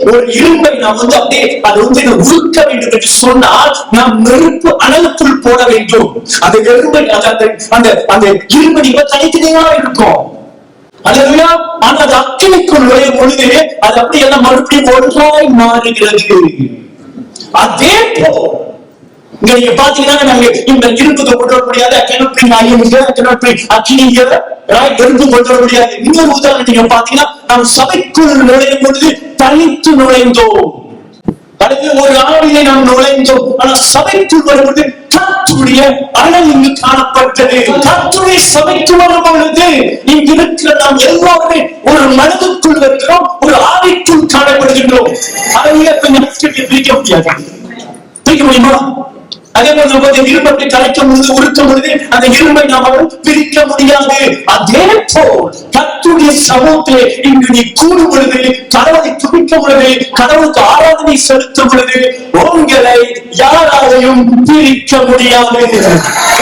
ஒரு இரும்பை நாம் அப்படியே அது உருக்க வேண்டும் என்று சொன்னால் நாம் நெருப்பு அனலுக்குள் போட வேண்டும். அந்த இரும்பை அந்த இரும்பை தனித்தனியா இருக்கும். அல்லேலூயா. ஆனா அது அக்கினிக்குள் நுழையும் பொழுது அது அப்படி எல்லாம் மறுபடியும் ஒன்றாய் மாறுகிறது. அதே போல் இங்க நீங்க பாத்தீங்கன்னா நாங்க இந்த இரும்புக்கு கொண்டு வர முடியாது. எறும்பு கொண்டு வர முடியாது. இன்னொரு உதாரணம் நீங்க பாத்தீங்கன்னா நாம் சபைக்குள் நுழையும் பொழுது தனித்து நுழைந்தோம். ஒரு ஆவியை நாம் நுழைந்தோம். ஆனா சபைக்குள் வரும்பொழுது கர்த்தருடைய அனல் இங்கு காணப்பட்டது. கர்த்தருடைய சபைக்கு வரும் பொழுது இங்கு இருக்கிற நாம் எல்லாருமே ஒரு மனதுக்குள் இருக்கிறோம், ஒரு ஆவிக்குள் காணப்படுகின்றோம். அதை பிரிக்க முடியாது. பிரிக்க முடியுமா? அதே போல இரும்பை கலைக்கும் பொழுது உருக்கும் பொழுது அந்த இரும்பை நாம் பிரிக்க முடியாது. அதே போல் கர்த்தருடைய சமூகத்திலே இங்கு நீ கூடும் பொழுது, கடவுளை துதிக்கும் பொழுது, கடவுளுக்கு ஆராதனை செலுத்தும் பொழுது உங்களை யாராலையும் பிரிக்க முடியாது.